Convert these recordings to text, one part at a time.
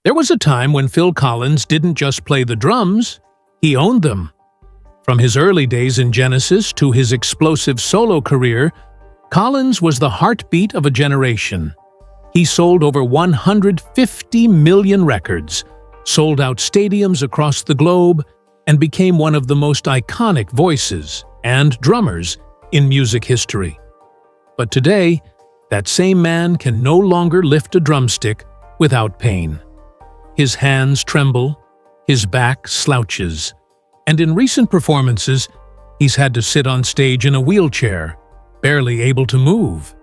There was a time when Phil Collins didn't just play the drums, he owned them. From his early days in Genesis to his explosive solo career, Collins was the heartbeat of a generation. He sold over 150 million records, sold out stadiums across the globe, and became one of the most iconic voices and drummers in music history. But today, that same man can no longer lift a drumstick without pain. His hands tremble, his back slouches, and in recent performances, he's had to sit on stage in a wheelchair, barely able to move.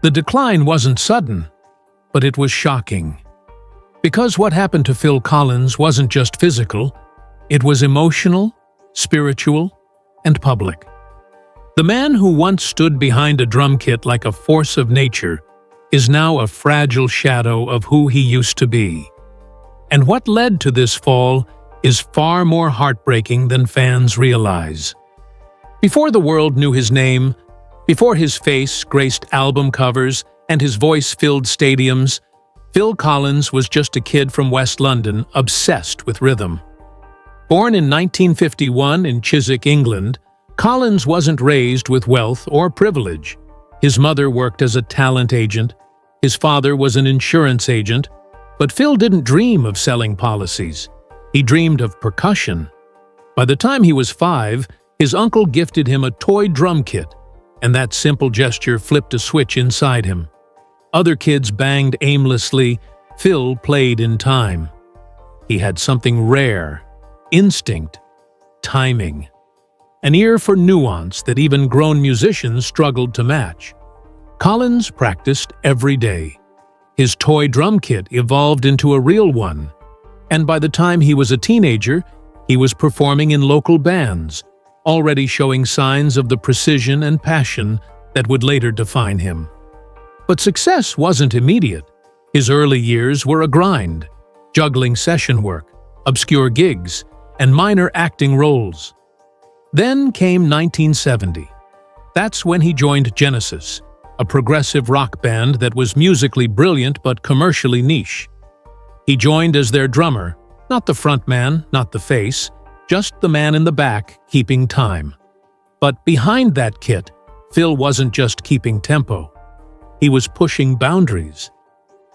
The decline wasn't sudden, but it was shocking. Because what happened to Phil Collins wasn't just physical, it was emotional, spiritual, and public. The man who once stood behind a drum kit like a force of nature is now a fragile shadow of who he used to be. And what led to this fall is far more heartbreaking than fans realize. Before the world knew his name, before his face graced album covers and his voice filled stadiums, Phil Collins was just a kid from West London obsessed with rhythm. Born in 1951 in Chiswick, England, Collins wasn't raised with wealth or privilege. His mother worked as a talent agent, his father was an insurance agent, but Phil didn't dream of selling policies. He dreamed of percussion. By the time he was 5, his uncle gifted him a toy drum kit, and that simple gesture flipped a switch inside him. Other kids banged aimlessly, Phil played in time. He had something rare, instinct, timing, an ear for nuance that even grown musicians struggled to match. Collins practiced every day. His toy drum kit evolved into a real one, and by the time he was a teenager, he was performing in local bands, already showing signs of the precision and passion that would later define him. But success wasn't immediate. His early years were a grind, juggling session work, obscure gigs, and minor acting roles. Then came 1970. That's when he joined Genesis, a progressive rock band that was musically brilliant but commercially niche. He joined as their drummer, not the frontman, not the face, just the man in the back keeping time. But behind that kit, Phil wasn't just keeping tempo. He was pushing boundaries.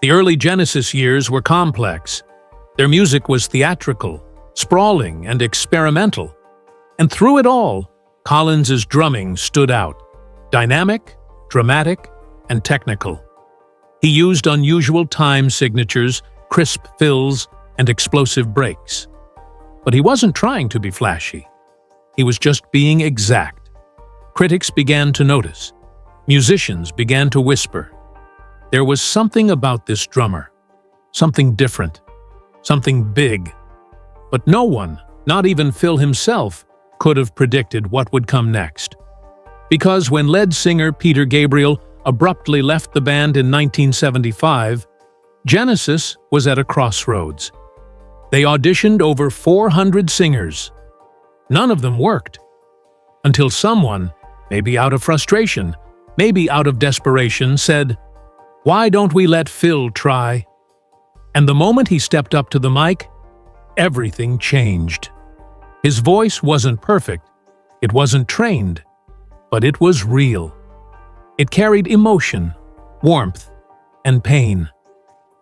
The early Genesis years were complex. Their music was theatrical, sprawling, and experimental. And through it all, Collins's drumming stood out, dynamic, dramatic, and technical. He used unusual time signatures, crisp fills, and explosive breaks. But he wasn't trying to be flashy. He was just being exact. Critics began to notice. Musicians began to whisper. There was something about this drummer, something different, something big. But no one, not even Phil himself, could have predicted what would come next. Because when lead singer Peter Gabriel abruptly left the band in 1975, Genesis was at a crossroads. They auditioned over 400 singers. None of them worked. Until someone, maybe out of frustration, maybe out of desperation, said, "Why don't we let Phil try?" And the moment he stepped up to the mic, everything changed. His voice wasn't perfect, it wasn't trained, but it was real. It carried emotion, warmth, and pain.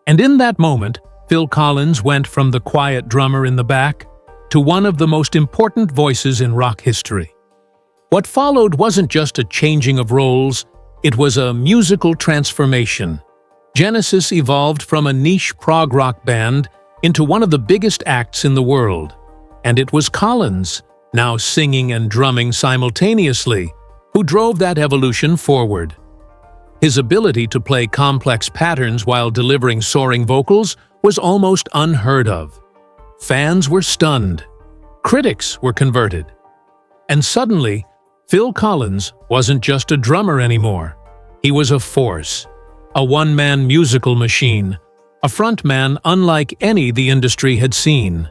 And in that moment, Phil Collins went from the quiet drummer in the back to one of the most important voices in rock history. What followed wasn't just a changing of roles, it was a musical transformation. Genesis evolved from a niche prog rock band into one of the biggest acts in the world. And it was Collins, now singing and drumming simultaneously, who drove that evolution forward. His ability to play complex patterns while delivering soaring vocals was almost unheard of. Fans were stunned. Critics were converted. And suddenly, Phil Collins wasn't just a drummer anymore. He was a force, a one-man musical machine, a frontman unlike any the industry had seen.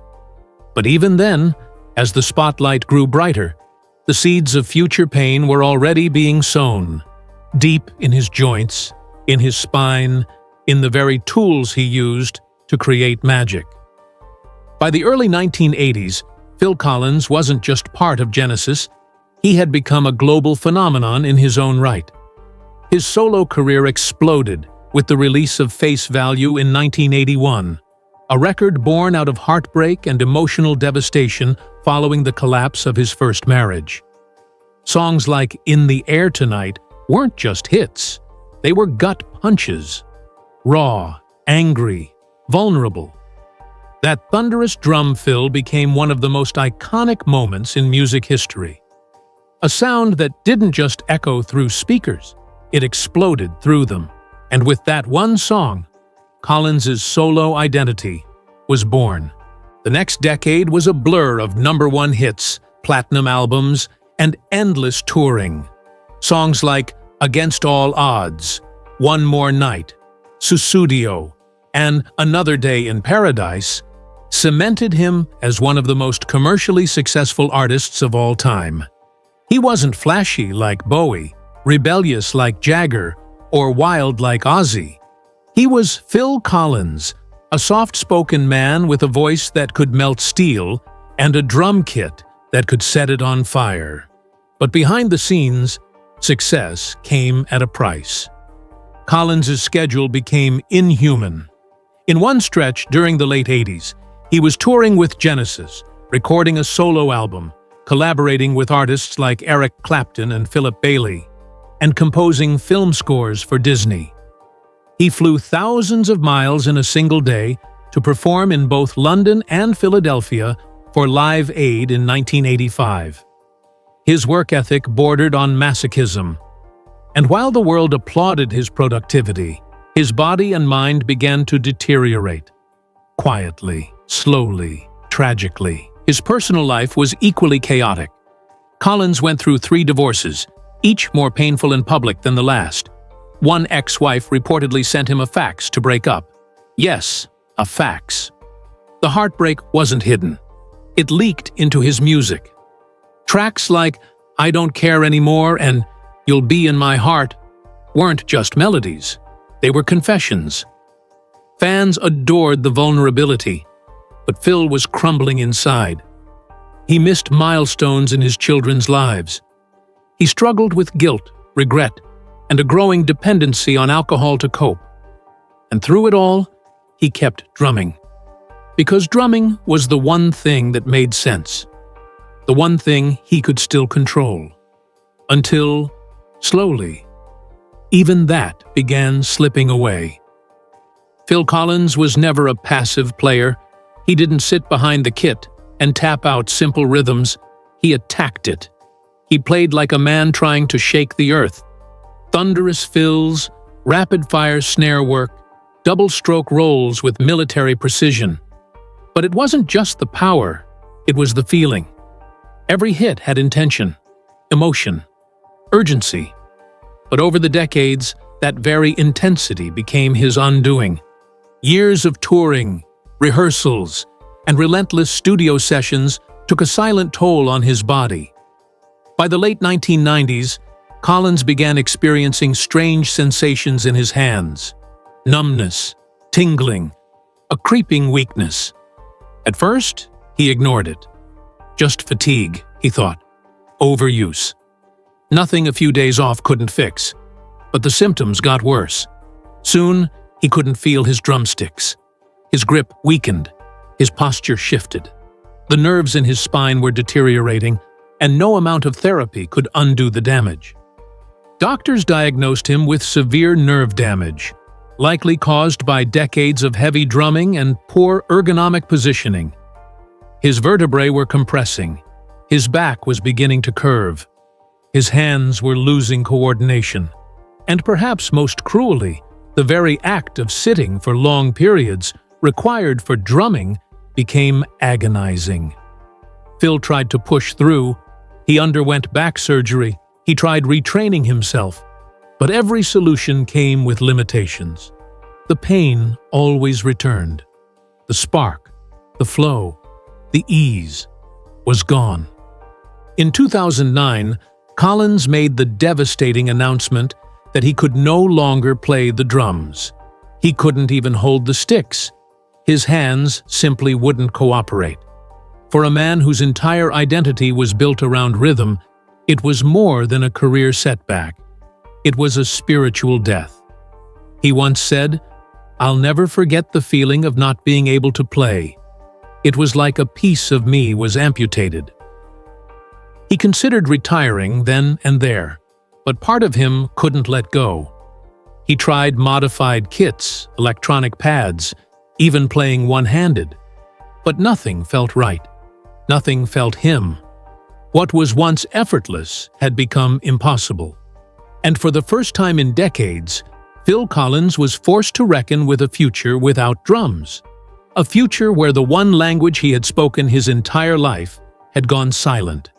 But even then, as the spotlight grew brighter, the seeds of future pain were already being sown, deep in his joints, in his spine, in the very tools he used, to create magic. By the early 1980s, Phil Collins wasn't just part of Genesis, he had become a global phenomenon in his own right. His solo career exploded with the release of Face Value in 1981, a record born out of heartbreak and emotional devastation following the collapse of his first marriage. Songs like In the Air Tonight weren't just hits, they were gut punches. Raw, angry, vulnerable. That thunderous drum fill became one of the most iconic moments in music history. A sound that didn't just echo through speakers, it exploded through them. And with that one song, Collins's solo identity was born. The next decade was a blur of #1 hits, platinum albums, and endless touring. Songs like Against All Odds, One More Night, Susudio, and Another Day in Paradise cemented him as one of the most commercially successful artists of all time. He wasn't flashy like Bowie, rebellious like Jagger, or wild like Ozzy. He was Phil Collins, a soft-spoken man with a voice that could melt steel and a drum kit that could set it on fire. But behind the scenes, success came at a price. Collins's schedule became inhuman. In one stretch during the late 80s, he was touring with Genesis, recording a solo album, collaborating with artists like Eric Clapton and Philip Bailey, and composing film scores for Disney. He flew thousands of miles in a single day to perform in both London and Philadelphia for Live Aid in 1985. His work ethic bordered on masochism, and while the world applauded his productivity, his body and mind began to deteriorate. Quietly, slowly, tragically. His personal life was equally chaotic. Collins went through 3 divorces, each more painful in public than the last. One ex-wife reportedly sent him a fax to break up. Yes, a fax. The heartbreak wasn't hidden. It leaked into his music. Tracks like I Don't Care Anymore and You'll Be in My Heart weren't just melodies. They were confessions. Fans adored the vulnerability, but Phil was crumbling inside. He missed milestones in his children's lives. He struggled with guilt, regret, and a growing dependency on alcohol to cope. And through it all, he kept drumming. Because drumming was the one thing that made sense. The one thing he could still control. Until, slowly, even that began slipping away. Phil Collins was never a passive player. He didn't sit behind the kit and tap out simple rhythms. He attacked it. He played like a man trying to shake the earth. Thunderous fills, rapid-fire snare work, double-stroke rolls with military precision. But it wasn't just the power, it was the feeling. Every hit had intention, emotion, urgency. But over the decades, that very intensity became his undoing. Years of touring, rehearsals, and relentless studio sessions took a silent toll on his body. By the late 1990s, Collins began experiencing strange sensations in his hands. Numbness, tingling, a creeping weakness. At first, he ignored it. Just fatigue, he thought. Overuse. Nothing a few days off couldn't fix. But the symptoms got worse. Soon, he couldn't feel his drumsticks. His grip weakened. His posture shifted. The nerves in his spine were deteriorating, and no amount of therapy could undo the damage. Doctors diagnosed him with severe nerve damage, likely caused by decades of heavy drumming and poor ergonomic positioning. His vertebrae were compressing. His back was beginning to curve. His hands were losing coordination. And perhaps most cruelly, the very act of sitting for long periods required for drumming became agonizing. Phil tried to push through. He underwent back surgery. He tried retraining himself. But every solution came with limitations. The pain always returned. The spark, the flow, the ease was gone. In 2009, Collins made the devastating announcement that he could no longer play the drums. He couldn't even hold the sticks. His hands simply wouldn't cooperate. For a man whose entire identity was built around rhythm, it was more than a career setback. It was a spiritual death. He once said, "I'll never forget the feeling of not being able to play. It was like a piece of me was amputated." He considered retiring then and there, but part of him couldn't let go. He tried modified kits, electronic pads, even playing one-handed. But nothing felt right. Nothing felt him. What was once effortless had become impossible. And for the first time in decades, Phil Collins was forced to reckon with a future without drums. A future where the one language he had spoken his entire life had gone silent.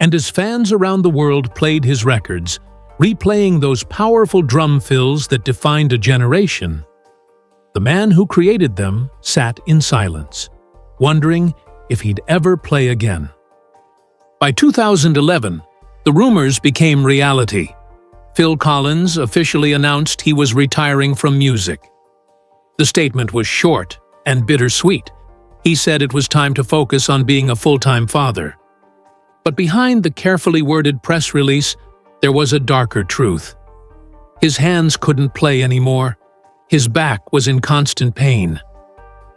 And as fans around the world played his records, replaying those powerful drum fills that defined a generation, the man who created them sat in silence, wondering if he'd ever play again. By 2011, the rumors became reality. Phil Collins officially announced he was retiring from music. The statement was short and bittersweet. He said it was time to focus on being a full-time father. But behind the carefully worded press release, there was a darker truth. His hands couldn't play anymore. His back was in constant pain.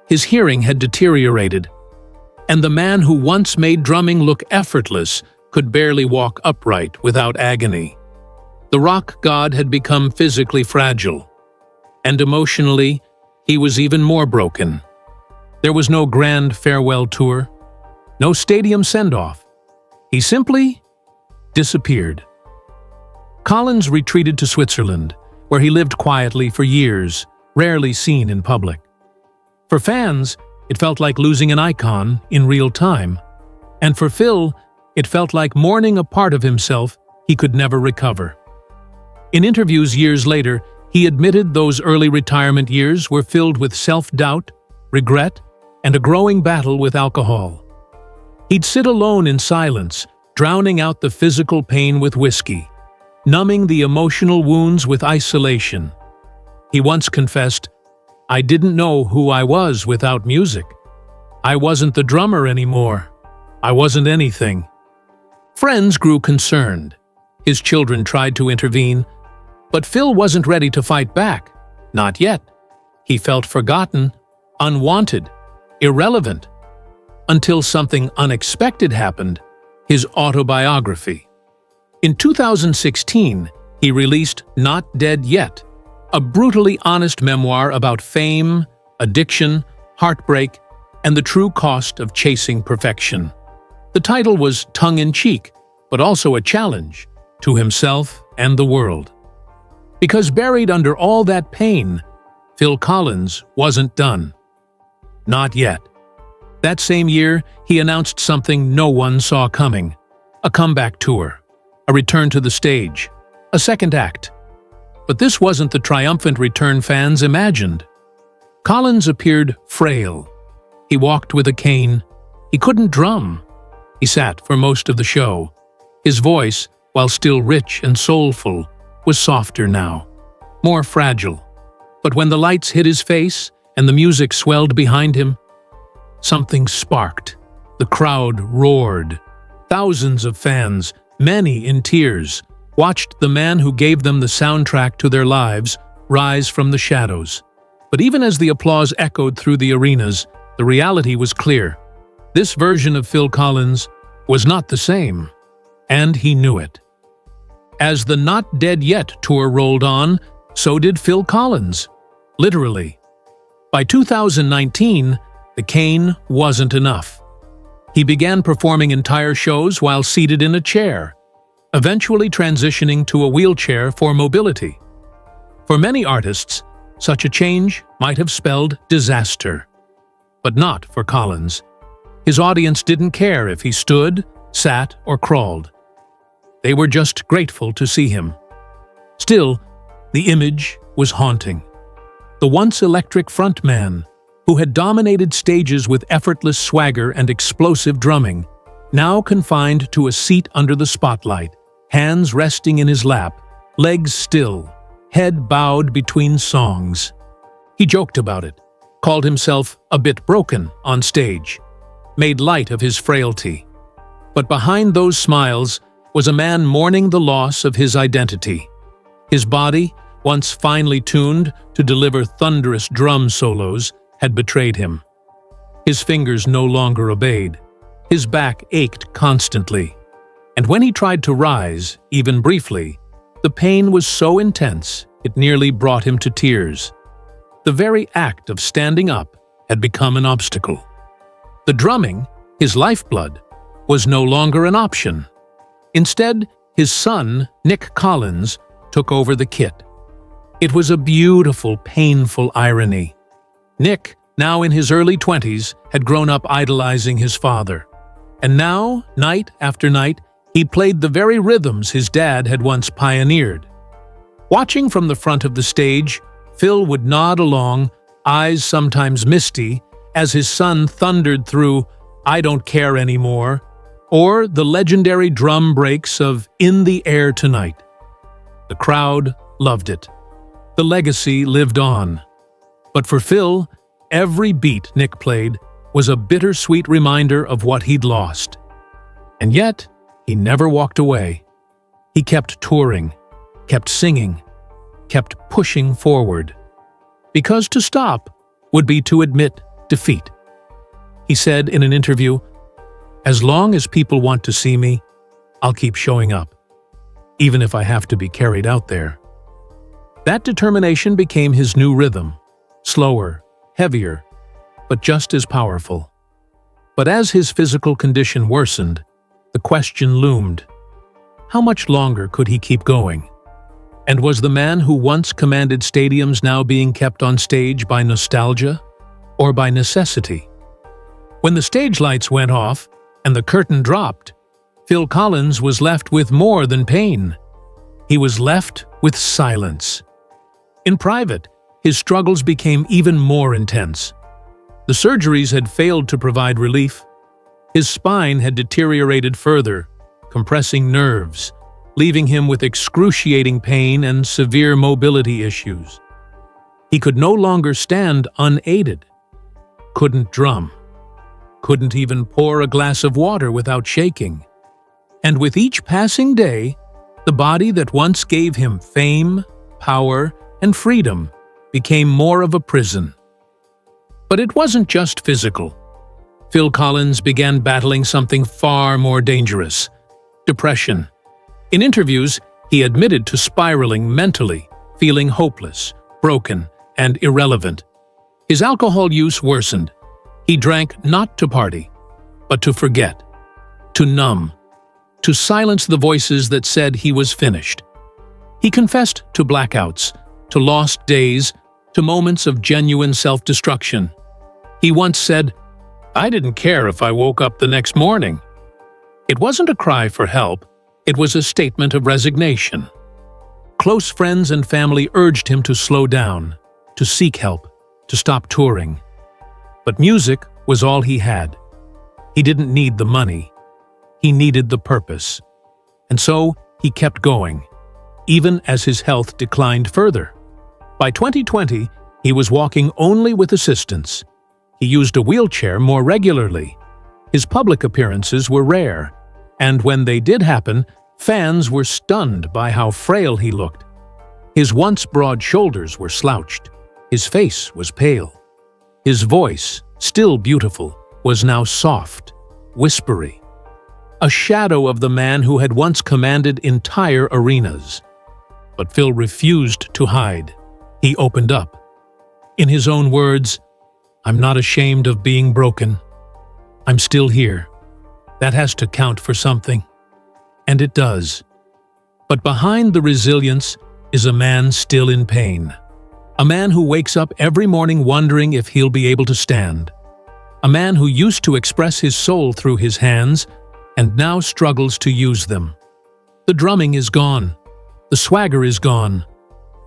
His hearing had deteriorated. And the man who once made drumming look effortless could barely walk upright without agony. The rock god had become physically fragile. And emotionally, he was even more broken. There was no grand farewell tour, no stadium send-off. He simply disappeared. Collins retreated to Switzerland, where he lived quietly for years, rarely seen in public. For fans, it felt like losing an icon in real time. And for Phil, it felt like mourning a part of himself he could never recover. In interviews years later, he admitted those early retirement years were filled with self-doubt, regret, and a growing battle with alcohol. He'd sit alone in silence, drowning out the physical pain with whiskey, numbing the emotional wounds with isolation. He once confessed, "I didn't know who I was without music. I wasn't the drummer anymore. I wasn't anything." Friends grew concerned. His children tried to intervene, but Phil wasn't ready to fight back. Not yet. He felt forgotten, unwanted, irrelevant. Until something unexpected happened, his autobiography. In 2016, he released Not Dead Yet, a brutally honest memoir about fame, addiction, heartbreak, and the true cost of chasing perfection. The title was tongue-in-cheek, but also a challenge to himself and the world. Because buried under all that pain, Phil Collins wasn't done. Not yet. That same year, he announced something no one saw coming: a comeback tour, a return to the stage, a second act. But this wasn't the triumphant return fans imagined. Collins appeared frail. He walked with a cane. He couldn't drum. He sat for most of the show. His voice, while still rich and soulful, was softer now, more fragile. But when the lights hit his face and the music swelled behind him, something sparked. The crowd roared. Thousands of fans, many in tears, watched the man who gave them the soundtrack to their lives rise from the shadows. But even as the applause echoed through the arenas, the reality was clear. This version of Phil Collins was not the same, and he knew it. As the Not Dead Yet tour rolled on, so did Phil Collins, literally. By 2019, the cane wasn't enough. He began performing entire shows while seated in a chair, eventually transitioning to a wheelchair for mobility. For many artists, such a change might have spelled disaster. But not for Collins. His audience didn't care if he stood, sat, or crawled. They were just grateful to see him. Still, the image was haunting. The once electric frontman, who had dominated stages with effortless swagger and explosive drumming, now confined to a seat under the spotlight, hands resting in his lap, legs still, head bowed between songs. He joked about it. called himself a bit broken on stage, made light of his frailty. But behind those smiles was a man mourning the loss of his identity. His body, once finely tuned to deliver thunderous drum solos, had betrayed him. His fingers no longer obeyed. His back ached constantly. And when he tried to rise, even briefly, the pain was so intense it nearly brought him to tears. The very act of standing up had become an obstacle. The drumming, his lifeblood, was no longer an option. Instead, his son, Nick Collins, took over the kit. It was a beautiful, painful irony. Nick, now in his early 20s, had grown up idolizing his father. And now, night after night, he played the very rhythms his dad had once pioneered. Watching from the front of the stage, Phil would nod along, eyes sometimes misty, as his son thundered through "I Don't Care Anymore," or the legendary drum breaks of "In the Air Tonight." The crowd loved it. The legacy lived on. But for Phil, every beat Nick played was a bittersweet reminder of what he'd lost. And yet, he never walked away. He kept touring, kept singing, kept pushing forward. Because to stop would be to admit defeat. He said in an interview, "As long as people want to see me, I'll keep showing up, even if I have to be carried out there." That determination became his new rhythm, slower, heavier, but just as powerful. But as his physical condition worsened, the question loomed: how much longer could he keep going? And was the man who once commanded stadiums now being kept on stage by nostalgia or by necessity? When the stage lights went off and the curtain dropped, Phil Collins was left with more than pain. He was left with silence. In private, his struggles became even more intense. The surgeries had failed to provide relief. His spine had deteriorated further, compressing nerves, leaving him with excruciating pain and severe mobility issues. He could no longer stand unaided, couldn't drum, couldn't even pour a glass of water without shaking. And with each passing day, the body that once gave him fame, power, and freedom became more of a prison. But it wasn't just physical. Phil Collins began battling something far more dangerous: depression. In interviews, he admitted to spiraling mentally, feeling hopeless, broken, and irrelevant. His alcohol use worsened. He drank not to party, but to forget, to numb, to silence the voices that said he was finished. He confessed to blackouts, to lost days, to moments of genuine self-destruction. He once said, "I didn't care if I woke up the next morning." It wasn't a cry for help, it was a statement of resignation. Close friends and family urged him to slow down, to seek help, to stop touring. But music was all he had. He didn't need the money. He needed the purpose. And so he kept going, even as his health declined further. By 2020, he was walking only with assistance. He used a wheelchair more regularly. His public appearances were rare, and when they did happen, fans were stunned by how frail he looked. His once broad shoulders were slouched. His face was pale. His voice, still beautiful, was now soft, whispery. A shadow of the man who had once commanded entire arenas. But Phil refused to hide. He opened up. In his own words, "I'm not ashamed of being broken. I'm still here. That has to count for something." And it does. But behind the resilience is a man still in pain. A man who wakes up every morning wondering if he'll be able to stand. A man who used to express his soul through his hands and now struggles to use them. The drumming is gone. The swagger is gone.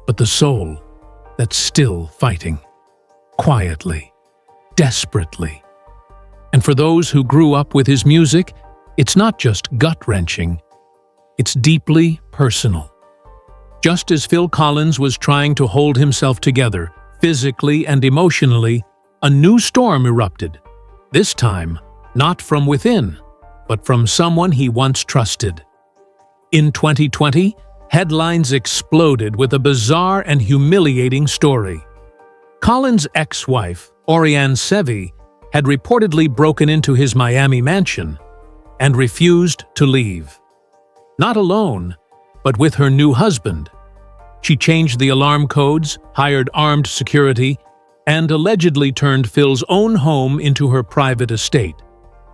But the soul, that's still fighting. Quietly. Desperately. And for those who grew up with his music, it's not just gut-wrenching. It's deeply personal. Just as Phil Collins was trying to hold himself together, physically and emotionally, a new storm erupted. This time, not from within, but from someone he once trusted. In 2020, headlines exploded with a bizarre and humiliating story. Collins' ex-wife, Orianne Sevi, had reportedly broken into his Miami mansion and refused to leave. Not alone, but with her new husband. She changed the alarm codes, hired armed security, and allegedly turned Phil's own home into her private estate,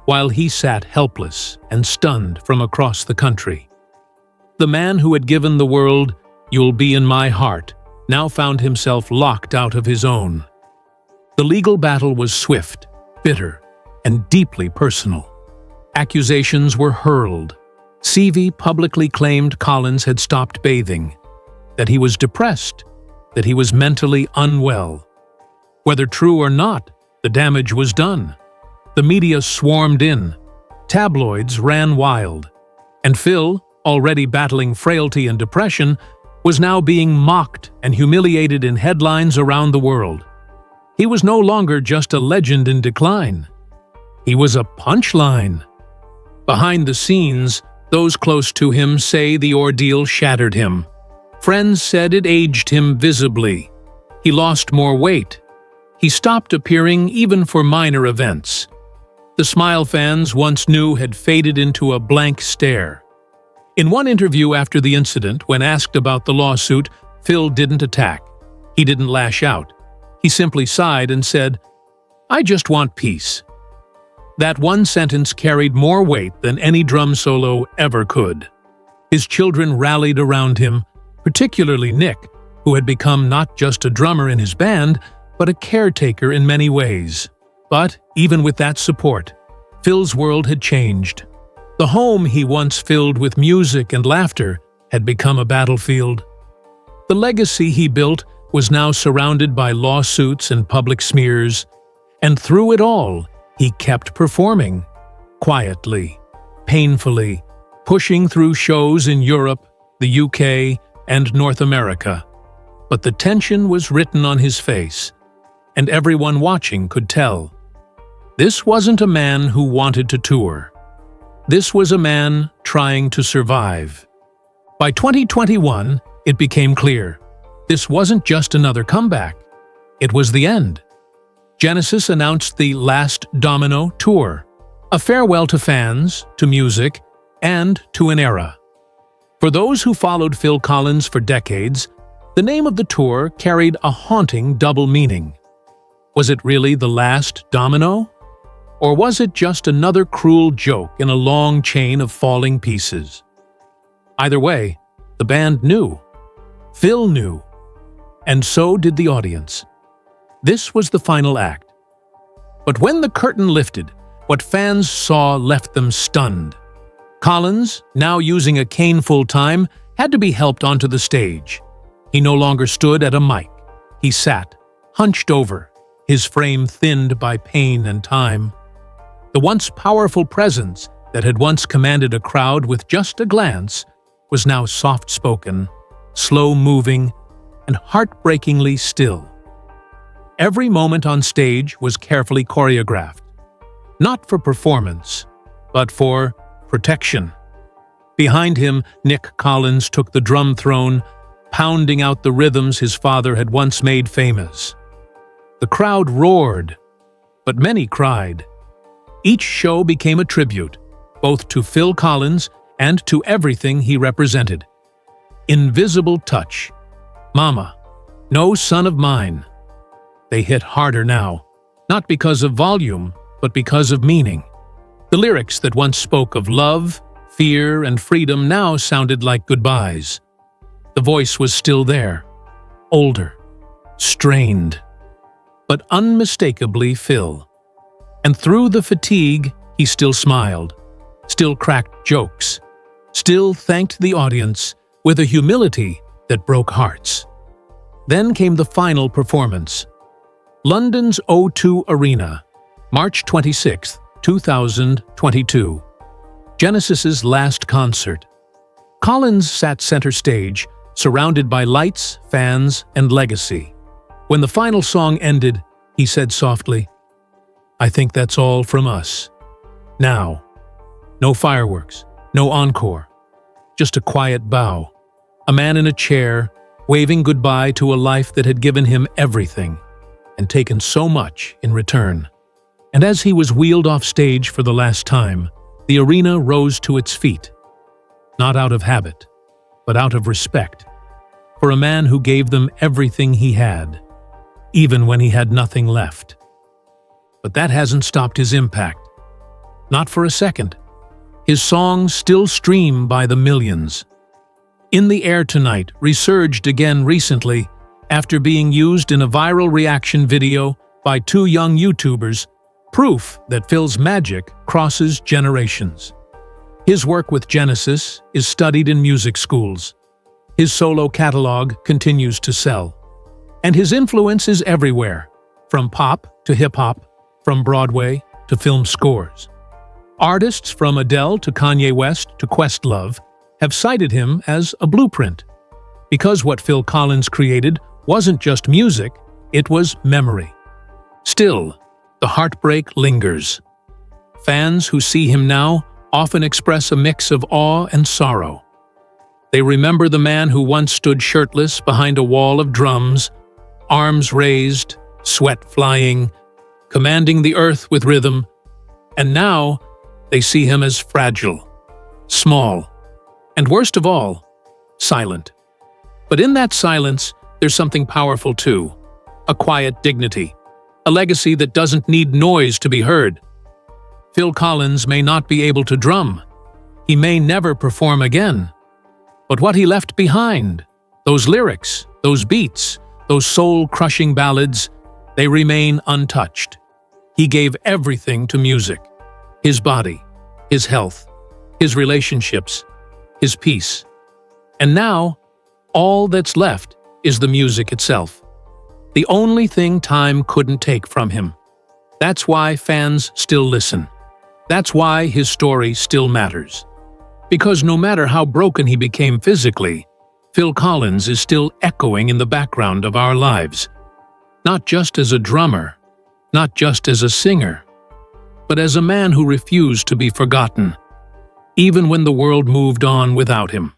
while he sat helpless and stunned from across the country. The man who had given the world, "You'll be in my heart," now found himself locked out of his own. The legal battle was swift, bitter, and deeply personal. Accusations were hurled. Sevi publicly claimed Collins had stopped bathing, that he was depressed, that he was mentally unwell. Whether true or not, the damage was done. The media swarmed in, tabloids ran wild, and Phil, already battling frailty and depression, was now being mocked and humiliated in headlines around the world. He was no longer just a legend in decline. He was a punchline. Behind the scenes, those close to him say the ordeal shattered him. Friends said it aged him visibly. He lost more weight. He stopped appearing even for minor events. The smile fans once knew had faded into a blank stare. In one interview after the incident, when asked about the lawsuit, Phil didn't attack. He didn't lash out. He simply sighed and said, "I just want peace." That one sentence carried more weight than any drum solo ever could. His children rallied around him, particularly Nick, who had become not just a drummer in his band, but a caretaker in many ways. But even with that support, Phil's world had changed. The home he once filled with music and laughter had become a battlefield. The legacy he built was now surrounded by lawsuits and public smears, and through it all, he kept performing, quietly, painfully, pushing through shows in Europe, the UK, and North America. But the tension was written on his face, and everyone watching could tell. This wasn't a man who wanted to tour. This was a man trying to survive. By 2021, it became clear. This wasn't just another comeback. It was the end. Genesis announced the Last Domino Tour, a farewell to fans, to music, and to an era. For those who followed Phil Collins for decades, the name of the tour carried a haunting double meaning. Was it really the last domino? Or was it just another cruel joke in a long chain of falling pieces? Either way, the band knew. Phil knew. And so did the audience. This was the final act. But when the curtain lifted, what fans saw left them stunned. Collins, now using a cane full-time, had to be helped onto the stage. He no longer stood at a mic. He sat, hunched over, his frame thinned by pain and time. The once powerful presence that had once commanded a crowd with just a glance was now soft-spoken, slow-moving, and heartbreakingly still. Every moment on stage was carefully choreographed, not for performance, but for protection. Behind him, Nick Collins took the drum throne, pounding out the rhythms his father had once made famous. The crowd roared, but many cried. Each show became a tribute, both to Phil Collins and to everything he represented. Invisible Touch, Mama, No Son of Mine. They hit harder now, not because of volume, but because of meaning. The lyrics that once spoke of love, fear, and freedom now sounded like goodbyes. The voice was still there, older, strained, but unmistakably Phil. And through the fatigue, he still smiled, still cracked jokes, still thanked the audience with a humility that broke hearts. Then came the final performance. London's O2 Arena, March 26, 2022. Genesis's last concert. Collins sat center stage, surrounded by lights, fans, and legacy. When the final song ended, He said softly, "I think that's all from us. Now, no fireworks, no encore, just a quiet bow, a man in a chair, waving goodbye to a life that had given him everything and taken so much in return." And as he was wheeled off stage for the last time, the arena rose to its feet, not out of habit, but out of respect, for a man who gave them everything he had, even when he had nothing left. But that hasn't stopped his impact. Not for a second. His songs still stream by the millions. In the Air Tonight resurged again recently after being used in a viral reaction video by two young YouTubers, proof that Phil's magic crosses generations. His work with Genesis is studied in music schools. His solo catalog continues to sell. And his influence is everywhere, from pop to hip-hop, from Broadway to film scores. Artists from Adele to Kanye West to Questlove have cited him as a blueprint, because what Phil Collins created wasn't just music, it was memory. Still, the heartbreak lingers. Fans who see him now often express a mix of awe and sorrow. They remember the man who once stood shirtless behind a wall of drums, arms raised, sweat flying, commanding the earth with rhythm, and now they see him as fragile, small, and worst of all, silent. But in that silence, there's something powerful too, a quiet dignity, a legacy that doesn't need noise to be heard. Phil Collins may not be able to drum. He may never perform again. But what he left behind, those lyrics, those beats, those soul-crushing ballads, they remain untouched. He gave everything to music. His body, his health, his relationships, his peace. And now, all that's left is the music itself. The only thing time couldn't take from him. That's why fans still listen. That's why his story still matters. Because no matter how broken he became physically, Phil Collins is still echoing in the background of our lives. Not just as a drummer, not just as a singer, but as a man who refused to be forgotten, even when the world moved on without him.